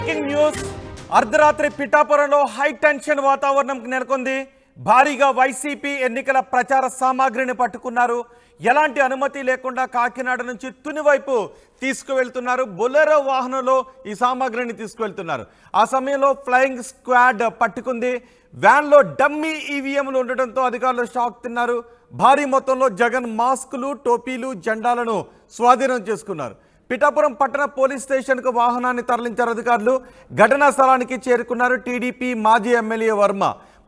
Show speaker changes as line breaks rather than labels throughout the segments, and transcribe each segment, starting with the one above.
Breaking news అర్ధరాత్రి పిఠాపురంలో high tension వాతావరణం నెలకొంది. భారీగా వైసీపీ ఎన్నికల ప్రచార సామాగ్రిని పట్టుకున్నారు. ఎలాంటి అనుమతి లేకుండా కాకినాడ నుంచి తుని వైపు తీసుకువెళ్తున్నారు. బొలెరో వాహనంలో ఈ సామాగ్రిని తీసుకువెళ్తున్నారు. ఆ సమయంలో ఫ్లయింగ్ స్క్వాడ్ పట్టుకుంది. వ్యాన్లో డమ్మీ ఈవీఎంలు ఉండటంతో అధికారులు షాక్ తిన్నారు. భారీ మొత్తంలో జగన్ మాస్కులు, టోపీలు, జెండాలను స్వాధీనం చేసుకున్నారు. పిఠాపురం పట్టణ పోలీస్ స్టేషన్కు వాహనాన్ని తరలించారు అధికారులు. ఘటనా స్థలానికి చేరుకున్నారు టీడీపీ మాజీ ఎమ్మెల్యే వర్మ.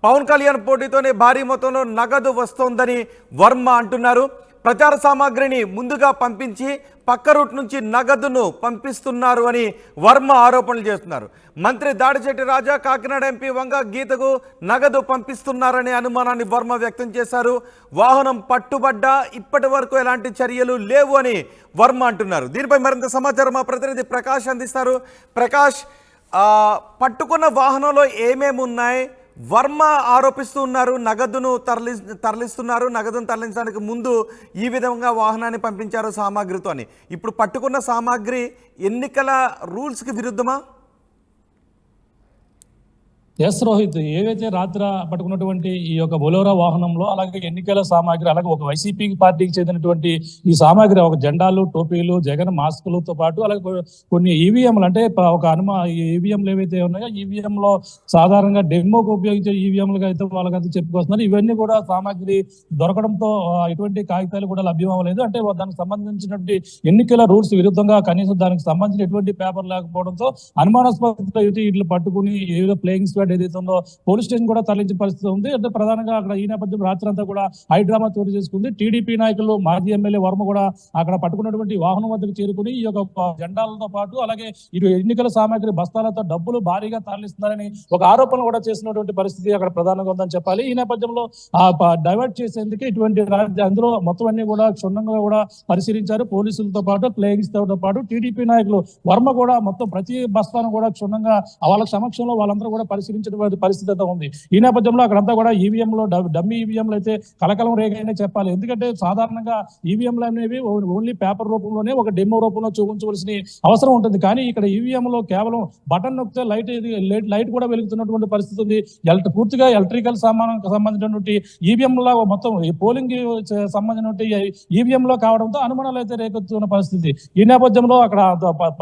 పవన్ కళ్యాణ్ పోటీతోనే భారీ మొత్తంలో నగదు వస్తోందని వర్మ అంటున్నారు. ప్రచార సామాగ్రిని ముందుగా పంపించి పక్క రూట్ నుంచి నగదును పంపిస్తున్నారు అని వర్మ ఆరోపణలు చేస్తున్నారు. మంత్రి దాడిశెట్టి రాజా, కాకినాడ ఎంపీ వంగ గీతకు నగదు పంపిస్తున్నారనే అనుమానాన్ని వర్మ వ్యక్తం చేశారు. వాహనం పట్టుబడ్డా ఇప్పటి వరకు ఎలాంటి చర్యలు లేవు అని వర్మ అంటున్నారు. దీనిపై మరింత సమాచారం మా ప్రతినిధి ప్రకాష్ అందిస్తారు. ప్రకాష్, పట్టుకున్న వాహనంలో ఏమేమి ఉన్నాయి? వర్మ ఆరోపిస్తూ ఉన్నారు నగదును తరలిస్తున్నారు, నగదును తరలించడానికి ముందు ఈ విధంగా వాహనాన్ని పంపించారు సామాగ్రితో అని. ఇప్పుడు పట్టుకున్న సామాగ్రి ఎన్నికల రూల్స్కి విరుద్ధమా?
ఎస్ రోహిత్, ఏవైతే రాత్రి పట్టుకున్నటువంటి ఈ యొక్క బొలెరో వాహనంలో అలాగే ఎన్నికల సామాగ్రి, అలాగే ఒక వైసీపీ పార్టీకి చెందినటువంటి ఈ సామాగ్రి, ఒక జెండాలు, టోపీలు, జగన్ మాస్కులతో పాటు అలాగే కొన్ని ఈవీఎంలు, అంటే ఒక ఈవీఎంలు ఏవైతే ఉన్నాయో ఈవీఎంలో సాధారణంగా డెమోకి ఉపయోగించే ఈవీఎంలుగా అయితే వాళ్ళకైతే చెప్పుకొస్తున్నారు. ఇవన్నీ కూడా సామాగ్రి దొరకడంతో ఎటువంటి కాగితాలు కూడా లభ్యం అవ్వలేదు. అంటే దానికి సంబంధించినటువంటి ఎన్నికల రూల్స్ విరుద్ధంగా కనీసం దానికి సంబంధించిన ఎటువంటి పేపర్ లేకపోవడంతో అనుమానాస్పద వీటిని పట్టుకుని ఏదో ప్లేయింగ్ స్క్వాడ్ ఏదైతే ఉందో పోలీస్ స్టేషన్ కూడా తరలించే పరిస్థితి ఉంది. అంటే ప్రధానంగా అక్కడ ఈ నేపథ్యం రాత్రి అంతా కూడా హైడ్రామా చోటు చేసుకుంది. టీడీపీ నాయకులు, మాజీ ఎమ్మెల్యే వర్మ కూడా అక్కడ పట్టుకున్నటువంటి వాహనం వద్దకు చేరుకుని ఈ యొక్క జెండాలతో పాటు అలాగే ఇటు ఎన్నికల సామాగ్రి బస్తాలతో డబ్బులు భారీగా తరలిస్తున్నారని ఒక ఆరోపణ కూడా చేసినటువంటి పరిస్థితి అక్కడ ప్రధానంగా ఉందని చెప్పాలి. ఈ నేపథ్యంలో డైవర్ట్ చేసేందుకు ఇటువంటి అందులో మొత్తం అన్ని కూడా క్షుణ్ణంగా కూడా పరిశీలించారు పోలీసులతో పాటు, ప్లేయింగ్స్ తో పాటు టీడీపీ నాయకులు. వర్మ కూడా మొత్తం ప్రతి బస్తాను కూడా క్షుణ్ణంగా వాళ్ళ సమక్షంలో వాళ్ళందరూ కూడా పరిశీలించినటువంటి పరిస్థితి అయితే ఉంది. ఈ నేపథ్యంలో అక్కడంతా కూడా ఈవీఎంలో డమ్మీ ఈవీఎంలు అయితే కలకలం రేగాయనే చెప్పాలి. ఎందుకంటే సాధారణంగా ఈవీఎంలు అనేవి ఓన్లీ పేపర్ రూపంలోనే ఒక డెమో రూపంలో చూపించవలసిన అవసరం ఉంటుంది. కానీ ఇక్కడ ఈవీఎంలో కేవలం బటన్ నొక్కితే లైట్ కూడా వెలుగుతున్నటువంటి పరిస్థితి ఉంది. పూర్తిగా ఎలక్ట్రికల్ సంబంధించినటువంటి ఈవీఎంలో మొత్తం పోలింగ్ సంబంధించినటువంటి ఈవీఎంలో కావడంతో అనుమానాలు అయితే రేకెత్తుతున్న పరిస్థితి. ఈ నేపథ్యంలో అక్కడ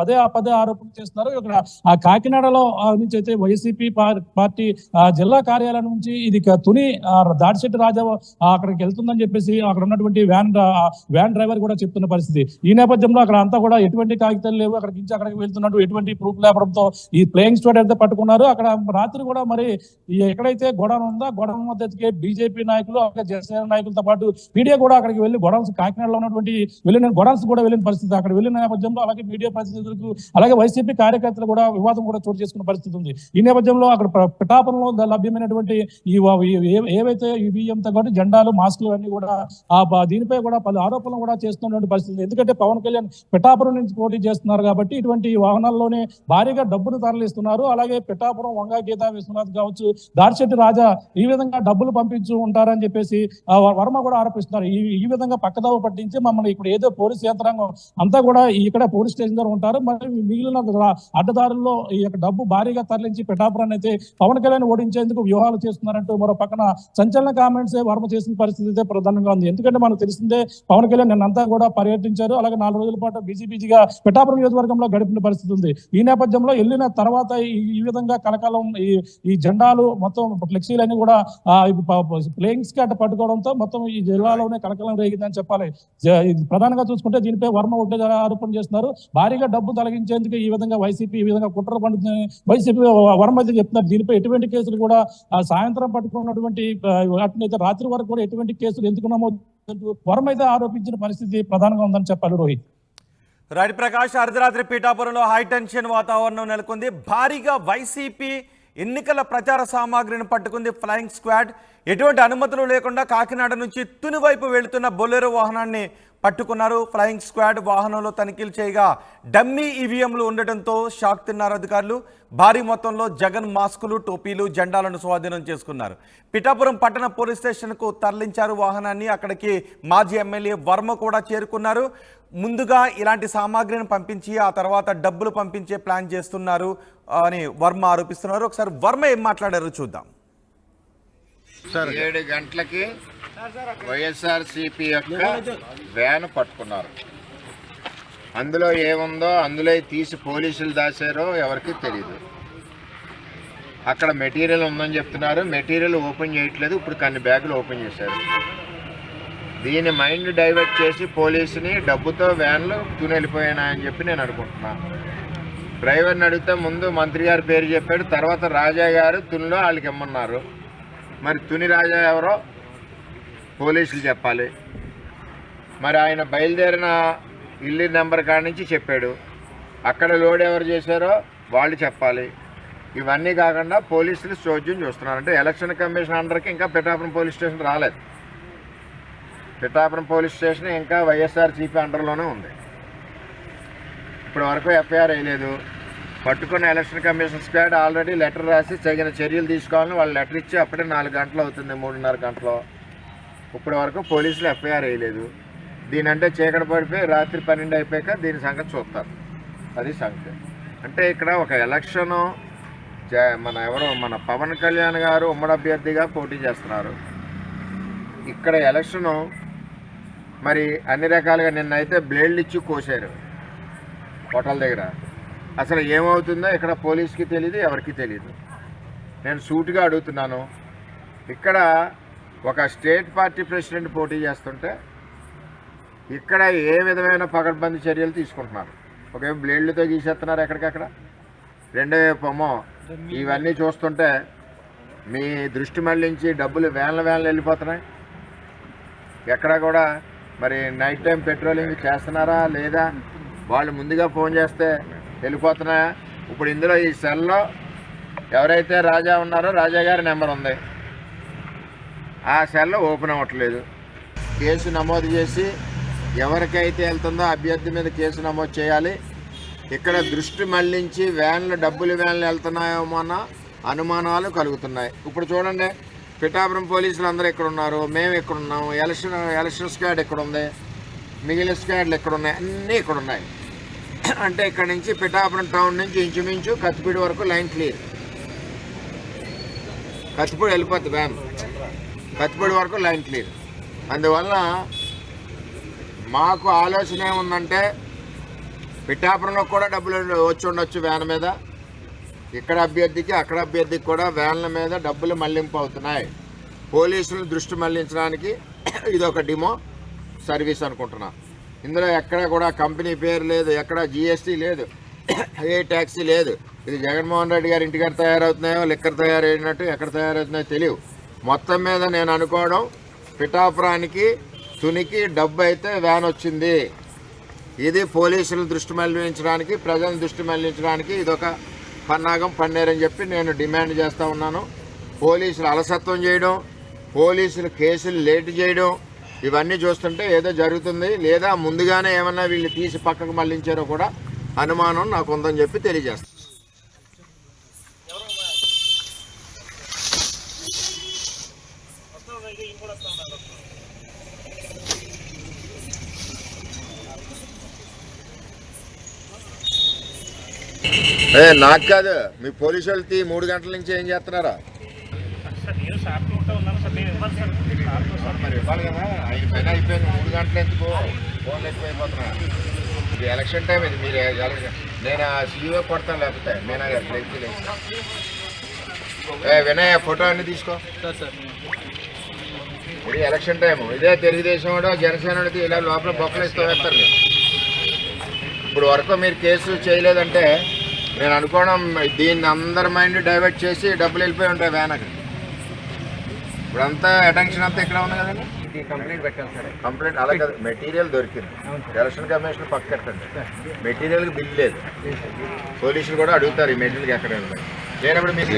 పదే ఆరోపణలు చేస్తున్నారు. ఇక్కడ ఆ కాకినాడలో నుంచి అయితే వైసీపీ పార్టీ జిల్లా కార్యాలయం నుంచి ఇది తుని దాడిశెట్టి రాజా అక్కడికి వెళ్తుందని చెప్పేసి అక్కడ ఉన్నటువంటి వ్యాన్ డ్రైవర్ కూడా చెప్తున్న పరిస్థితి. ఈ నేపథ్యంలో అక్కడ అంతా కూడా ఎటువంటి కాగితాలు లేవు. అక్కడికి వెళ్తున్నట్టు ఎటువంటి ప్రూఫ్ లేకపోవడంతో ఈ ప్లేయింగ్ స్క్వాడ్ అయితే పట్టుకున్నారు. అక్కడ రాత్రి కూడా మరి ఎక్కడైతే గొడవ ఉందో గొడవ మద్దతుకే బీజేపీ నాయకులు, అలాగే జనసేన నాయకులతో పాటు మీడియా కూడా అక్కడికి వెళ్లి గొడవన్స్, కాకినాడలో ఉన్నటువంటి వెళ్ళిన గొడవన్స్ కూడా వెళ్ళిన పరిస్థితి. అక్కడ వెళ్ళిన నేపథ్యంలో అలాగే మీడియా ప్రతినిధులకు అలాగే వైసీపీ కార్యకర్తలు కూడా వివాదం కూడా చోటు చేసుకున్న పరిస్థితి ఉంది. ఈ నేపథ్యంలో అక్కడ పిఠాపురంలో లభ్యమైనటువంటి ఏవైతే ఈవీఎంతో పాటు జెండాలు, మాస్కులు అన్ని కూడా దీనిపై కూడా పలు ఆరోపణలు కూడా చేస్తున్నటువంటి పరిస్థితి. ఎందుకంటే పవన్ కళ్యాణ్ పిఠాపురం నుంచి పోటీ చేస్తున్నారు కాబట్టి ఇటువంటి వాహనాల్లోనే భారీగా డబ్బును తరలిస్తున్నారు. అలాగే పిఠాపురం వంగ గీత విశ్వనాథ్ కావచ్చు, దాడిశెట్టి రాజా ఈ విధంగా డబ్బులు పంపించు ఉంటారని చెప్పేసి వర్మ కూడా ఆరోపిస్తున్నారు. ఈ విధంగా పక్కదావ పట్టించి మమ్మల్ని ఇప్పుడు ఏదో పోలీస్ యంత్రాంగం అంతా కూడా ఇక్కడ పోలీస్ స్టేషన్ దగ్గర ఉంటారు, మరి మిగిలిన అడ్డదారుల్లో ఈ యొక్క డబ్బు భారీగా తరలించి పిఠాపురాన్ని అయితే పవన్ కళ్యాణ్ ఓడించేందుకు వ్యూహాలు చేస్తున్నారంటూ మరో పక్కన సంచలన కామెంట్స్ వర్మ చేసిన పరిస్థితి అయితే ప్రధానంగా ఉంది. ఎందుకంటే మనకు తెలిసిందే పవన్ కళ్యాణ్ నిన్నంతా కూడా పర్యటించారు. అలాగే 4 రోజుల పాటు బిజీగా పిఠాపురం నియోజకవర్గంలో గడిపిన పరిస్థితి ఉంది. ఈ నేపథ్యంలో వెళ్ళిన తర్వాత ఈ విధంగా కలకాలం ఈ జెండాలు మొత్తం ఫ్లెక్సీలన్నీ కూడా ప్లేయింగ్ స్క్వాడ్ పట్టుకోవడంతో మొత్తం ఈ జిల్లాలోనే కలకలం రేగిందని చెప్పాలి. ప్రధానంగా చూసుకుంటే దీనిపై వర్మ ఒకటే ఆరోపణ చేస్తున్నారు. భారీగా డబ్బు తొలగించేందుకు ఈ విధంగా వైసీపీ ఈ విధంగా కుట్ర పండుతుంది వైసీపీ వర్మ అయితే చెప్తున్నారు. దీనిపై ఎటువంటి కేసులు కూడా సాయంత్రం పట్టుకున్నటువంటి వాటినైతే రాత్రి వరకు కూడా ఎటువంటి కేసులు ఎందుకు నమోదు వర్మ అయితే ఆరోపించిన పరిస్థితి ప్రధానంగా ఉందని చెప్పాలి. రోహిత్,
రైట్ ప్రకాష్, అర్ధరాత్రి పిఠాపురంలో హై టెన్షన్ వాతావరణం నెలకొంది. భారీగా వైసీపీ ఎన్నికల ప్రచార సామాగ్రిని పట్టుకుంది ఫ్లయింగ్ స్క్వాడ్. ఎటువంటి అనుమతులు లేకుండా కాకినాడ నుంచి తుని వైపు వెళుతున్న బొలెరో వాహనాన్ని పట్టుకున్నారు. ఫ్లయింగ్ స్క్వాడ్ వాహనంలో తనిఖీలు చేయగా డమ్మీ ఈవీఎంలు ఉండటంతో షాక్ తిన్నారు అధికారులు. భారీ మొత్తంలో జగన్ మాస్కులు, టోపీలు, జెండాలను స్వాధీనం చేసుకున్నారు. పిఠాపురం పట్టణ పోలీస్ స్టేషన్కు తరలించారు వాహనాన్ని. అక్కడికి మాజీ ఎమ్మెల్యే వర్మ కూడా చేరుకున్నారు. ముందుగా ఇలాంటి సామాగ్రిని పంపించి ఆ తర్వాత డబ్బులు పంపించే ప్లాన్ చేస్తున్నారు అని వర్మ ఆరోపిస్తున్నారు. ఒకసారి వర్మ ఏం మాట్లాడారో చూద్దాం.
7 గంటలకి వైఎస్ఆర్సీపీ యొక్క వ్యాన్ పట్టుకున్నారు. అందులో ఏముందో అందులో తీసి పోలీసులు దాచారో ఎవరికి తెలియదు. అక్కడ మెటీరియల్ ఉందని చెప్తున్నారు. మెటీరియల్ ఓపెన్ చేయట్లేదు. ఇప్పుడు కొన్ని బ్యాగులు ఓపెన్ చేశారు. దీని మైండ్ డైవర్ట్ చేసి పోలీసుని డబ్బుతో వ్యాన్లు తుని వెళ్ళిపోయాయని చెప్పి నేను అనుకుంటున్నాను. డ్రైవర్ని అడిగితే ముందు మంత్రి గారి పేరు చెప్పాడు. తర్వాత రాజా గారు తునిలో వాళ్ళకి ఇమ్మన్నారు. మరి తుని రాజా ఎవరో పోలీసులు చెప్పాలి. మరి ఆయన బయలుదేరిన ఇల్లు నెంబర్ కాడి నుంచి చెప్పాడు. అక్కడ లోడ్ ఎవరు చేశారో వాళ్ళు చెప్పాలి. ఇవన్నీ కాకుండా పోలీసులు చోద్యం చూస్తున్నారు. అంటే ఎలక్షన్ కమిషన్ అండర్కి ఇంకా పిఠాపురం పోలీస్ స్టేషన్ రాలేదు. పిఠాపురం పోలీస్ స్టేషన్ ఇంకా వైఎస్ఆర్సీపీ అండర్లోనే ఉంది. ఇప్పటి వరకు ఎఫ్ఐఆర్ వేయలేదు. పట్టుకున్న election commission squad already letter రాసి తగిన చర్యలు తీసుకోవాలని వాళ్ళు లెటర్ ఇచ్చి అప్పుడే 4 గంటలు అవుతుంది, 3:30 గంటలు. ఇప్పటి వరకు పోలీసులు ఎఫ్ఐఆర్ వేయలేదు. దీని అంటే చీకటి పడిపోయి రాత్రి 12 అయిపోయాక దీని సంగతి చూస్తారు. అది సంగతి. అంటే ఇక్కడ ఒక ఎలక్షను మన పవన్ కళ్యాణ్ గారు ఉమ్మడి అభ్యర్థిగా పోటీ చేస్తున్నారు. ఇక్కడ ఎలక్షను మరి అన్ని రకాలుగా నిన్నైతే బ్లేడ్లు ఇచ్చి కోసారు హోటల్ దగ్గర. అసలు ఏమవుతుందో ఇక్కడ పోలీస్కి తెలియదు, ఎవరికి తెలియదు. నేను సూటిగా అడుగుతున్నాను. ఇక్కడ ఒక స్టేట్ పార్టీ ప్రెసిడెంట్ పోటీ చేస్తుంటే ఇక్కడ ఏ విధమైన పకడ్బందీ చర్యలు తీసుకుంటున్నారు? ఒకవేళ బ్లేడ్లతో గీసేస్తున్నారు ఎక్కడికక్కడ. రెండో వైపు ఇవన్నీ చూస్తుంటే మీ దృష్టి మళ్ళించి డబ్బులు వ్యాన్లు వెళ్ళిపోతున్నాయి. ఎక్కడ కూడా మరి నైట్ టైం పెట్రోలింగ్ చేస్తున్నారా లేదా? వాళ్ళు ముందుగా ఫోన్ చేస్తే వెళ్ళిపోతున్నాయా? ఇప్పుడు ఇందులో ఈ సెల్లో ఎవరైతే రాజా ఉన్నారో రాజా గారి నెంబర్ ఉంది. ఆ సెల్ ఓపెన్ అవ్వట్లేదు. కేసు నమోదు చేసి ఎవరికైతే వెళ్తుందో అభ్యర్థి మీద కేసు నమోదు చేయాలి. ఇక్కడ దృష్టి మళ్లించి డబ్బులు వ్యాన్లు వెళ్తున్నాయేమో అన్న అనుమానాలు కలుగుతున్నాయి. ఇప్పుడు చూడండి, పిఠాపురం పోలీసులు అందరూ ఇక్కడ ఉన్నారు, మేము ఇక్కడ ఉన్నాము, ఎలక్షన్ స్క్వాడ్ ఇక్కడ ఉంది, మిగిలిన స్క్వాడ్లు ఇక్కడ ఉన్నాయి, అన్నీ ఇక్కడ ఉన్నాయి. అంటే ఇక్కడ నుంచి పిఠాపురం టౌన్ నుంచి ఇంచుమించు కత్తిపూడి వరకు లైన్ క్లియర్. కత్తిపూడి వెళ్ళిపోద్ది వ్యాన్, కత్తిపూడి వరకు లైన్ క్లియర్. అందువల్ల మాకు ఆలోచన ఏముందంటే పిఠాపురంలో కూడా డబ్బులు వచ్చి ఉండొచ్చు వ్యాన్ మీద. ఇక్కడ అభ్యర్థికి అక్కడ అభ్యర్థికి కూడా వ్యాన్ల మీద డబ్బులు మళ్లింపు అవుతున్నాయి. పోలీసులను దృష్టి మళ్లించడానికి ఇది ఒక డిమో సర్వీస్ అనుకుంటున్నా. ఇందులో ఎక్కడ కూడా కంపెనీ పేరు లేదు, ఎక్కడ జిఎస్టీ లేదు, ఏ ట్యాక్సీ లేదు. ఇది జగన్మోహన్ రెడ్డి గారి ఇంటికాడ తయారవుతున్నాయో లిక్కర్ తయారైనట్టు ఎక్కడ తయారవుతున్నాయో తెలియవు. మొత్తం మీద నేను అనుకోవడం పిఠాపురానికి తునికి డబ్బు అయితే వ్యాన్ వచ్చింది. ఇది పోలీసుల దృష్టి మళ్లించడానికి, ప్రజల దృష్టి మళ్లించడానికి ఇదొక పన్నాగం పన్నేరని చెప్పి నేను డిమాండ్ చేస్తూ ఉన్నాను. పోలీసులు అలసత్వం చేయడం, పోలీసులు కేసులు లేట్ చేయడం, ఇవన్నీ చూస్తుంటే ఏదో జరుగుతుంది. లేదా ముందుగానే ఏమన్నా వీళ్ళు తీసి పక్కకు మళ్లించారో కూడా అనుమానం నాకు ఉందని చెప్పి తెలియజేస్తాను. నాకు కాదు, మీ పోలీసు వాళ్ళకి 3 గంటల నుంచి ఏం చేస్తున్నారా? మరి ఇవ్వాలి కదా, ఆయన పైన అయిపోయింది. 3 గంటలు ఎందుకు ఫోన్లు ఎక్కువైపోతున్నా? ఇది ఎలక్షన్ టైం. ఇది మీరు నేను సీఓ కొడతాను, లేకపోతే నేనా వినయ్ ఫోటో అన్ని తీసుకో. ఇది ఎలక్షన్ టైము. ఇదే తెలుగుదేశం వాడు జనసేన ఇలా లోపల బొక్కలు ఇస్తూ వేస్తారు. మీరు ఇప్పుడు వరకు మీరు కేసు చేయలేదంటే నేను అనుకోవడం దీన్ని అందరి మైండ్ డైవర్ట్ చేసి డబ్బులు వెళ్ళిపోయి ఉంటాయి వ్యాన్ అక్కడ. ఇప్పుడంతా అటెన్షన్ అంతా ఇక్కడ ఉంది కదండి. కంప్లైంట్ పెట్టాలి సార్. కంప్లైంట్ అలా కదా, మెటీరియల్ దొరికింది. ఎలక్షన్ కమిషన్ పక్క కట్టండి. మెటీరియల్కి బిల్ లేదు. పోలీసులు కూడా అడుగుతారు ఈ మెటీరియల్కి ఎక్కడ ఉంది. లేనప్పుడు మీకు